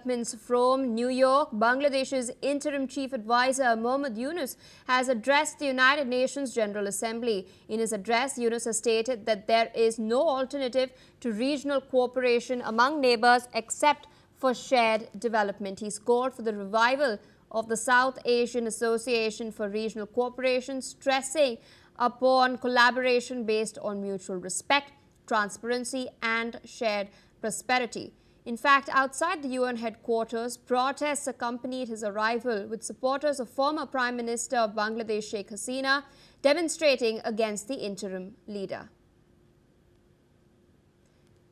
developments from New York. Bangladesh's interim chief advisor Mohammad Yunus has addressed the United Nations General Assembly. In his address, Yunus has stated that there is no alternative to regional cooperation among neighbors except for shared development. He's called for the revival of the South Asian Association for Regional Cooperation, stressing upon collaboration based on mutual respect, transparency and shared prosperity. In fact, outside the UN headquarters, protests accompanied his arrival, with supporters of former Prime Minister of Bangladesh Sheikh Hasina demonstrating against the interim leader.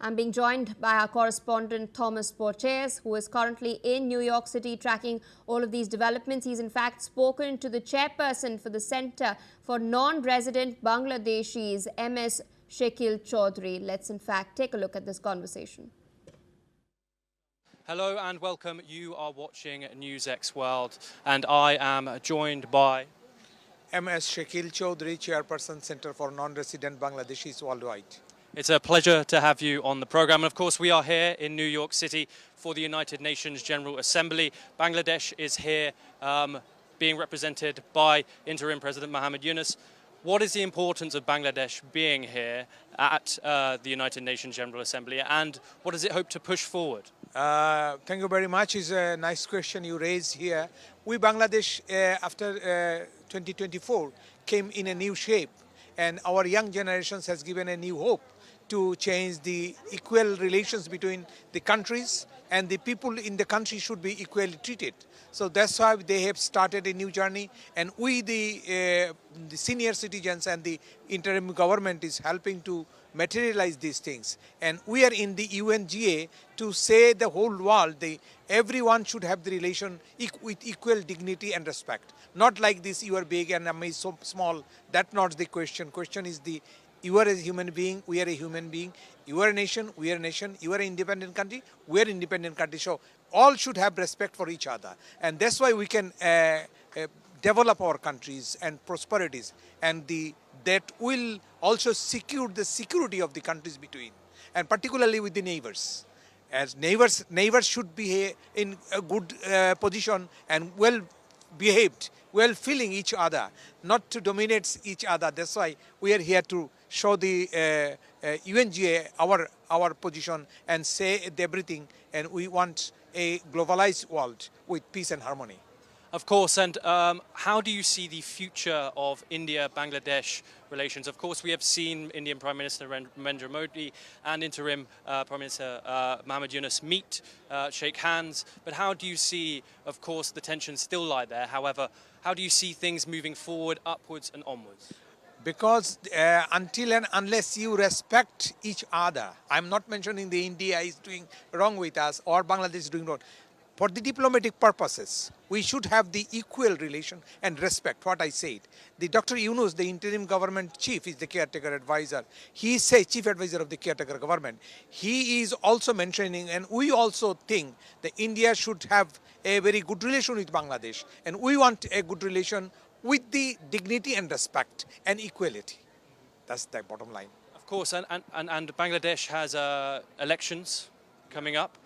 I'm being joined by our correspondent Thomas Portes, who is currently in New York City tracking all of these developments. He's in fact spoken to the chairperson for the Center for Non-Resident Bangladeshis, MS Shekil Chaudhry. Let's in fact take a look at this conversation. Hello and welcome. You are watching NewsX World and I am joined by MS Shekil Chaudhry, Chairperson, Center for Non-Resident Bangladeshis Worldwide. It's a pleasure to have you on the program. And of course, we are here in New York City for the United Nations General Assembly. Bangladesh is here being represented by Interim President Mohammad Yunus. What is the importance of Bangladesh being here at the United Nations General Assembly, and what does it hope to push forward? Thank you very much. It's a nice question you raised here. We, Bangladesh, after 2024, came in a new shape, and our young generations has given a new hope to change the equal relations between the countries, and the people in the country should be equally treated. So that's why they have started a new journey, and we, the senior citizens and the interim government is helping to materialize these things. And we are in the UNGA to say the whole world, everyone should have the relation with equal dignity and respect. Not like this, you are big and I'm so small. That's not the question. Question is you are a human being, we are a human being. You are a nation, we are a nation. You are an independent country, we are an independent country. So all should have respect for each other. And that's why we can develop our countries and prosperities. And that will also secure the security of the countries between, and particularly with the neighbors. As neighbors should be in a good position and well behaved, well feeling each other, not to dominate each other. That's why we are here to show the UNGA our position and say everything, and we want a globalized world with peace and harmony. Of course, and how do you see the future of India-Bangladesh relations? Of course, we have seen Indian Prime Minister Narendra Modi and Interim Prime Minister Mohammad Yunus meet, shake hands. But how do you see, of course, the tensions still lie there? However, how do you see things moving forward, upwards and onwards? Because until and unless you respect each other, I'm not mentioning the India is doing wrong with us or Bangladesh is doing wrong. For the diplomatic purposes, we should have the equal relation and respect, what I said. The Dr. Yunus, the interim government chief, is the caretaker advisor. He is chief advisor of the caretaker government. He is also mentioning, and we also think that India should have a very good relation with Bangladesh. And we want a good relation with the dignity and respect and equality. That's the bottom line. Of course, and Bangladesh has elections coming up.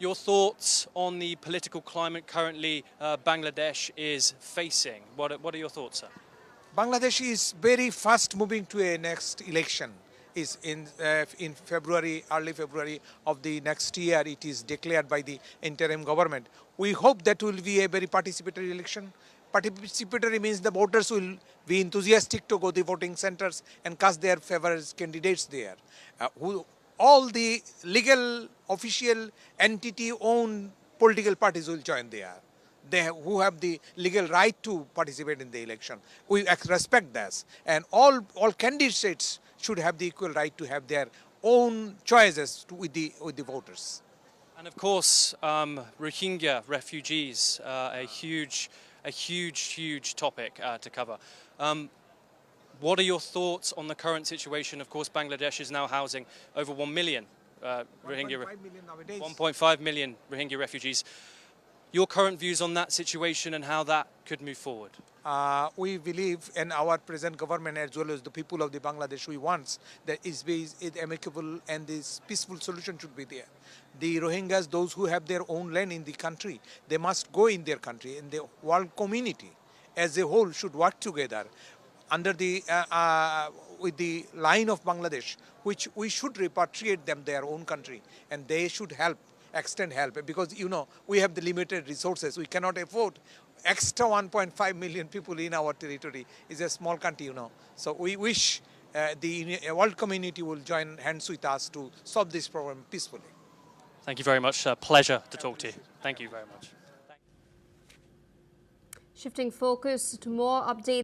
Your thoughts on the political climate currently Bangladesh is facing? What are your thoughts, sir? Bangladesh is very fast moving to a next election. Is in February, early February of the next year. It is declared by the interim government. We hope that will be a very participatory election. Participatory means the voters will be enthusiastic to go to the voting centers and cast their favorite candidates there. All the legal, official, entity-owned political parties will join there. Who have the legal right to participate in the election. We respect this. And all candidates should have the equal right to have their own choices with the voters. And of course, Rohingya refugees, a huge topic to cover. What are your thoughts on the current situation? Of course, Bangladesh is now housing over 1 million Rohingya, 1.5 million Rohingya refugees. your current views on that situation and how that could move forward? We believe in our present government as well as the people of the Bangladesh. We want that is amicable and this peaceful solution should be there. The Rohingyas, those who have their own land in the country, they must go in their country, and the world community as a whole should work together under the with the line of Bangladesh, which we should repatriate them their own country, and they should help, extend help, because we have the limited resources. We cannot afford extra 1.5 million people in our territory. It's a small country, So we wish the world community will join hands with us to solve this problem peacefully. Thank you very much. Pleasure to talk to you. Thank you very much. Shifting focus to more updates.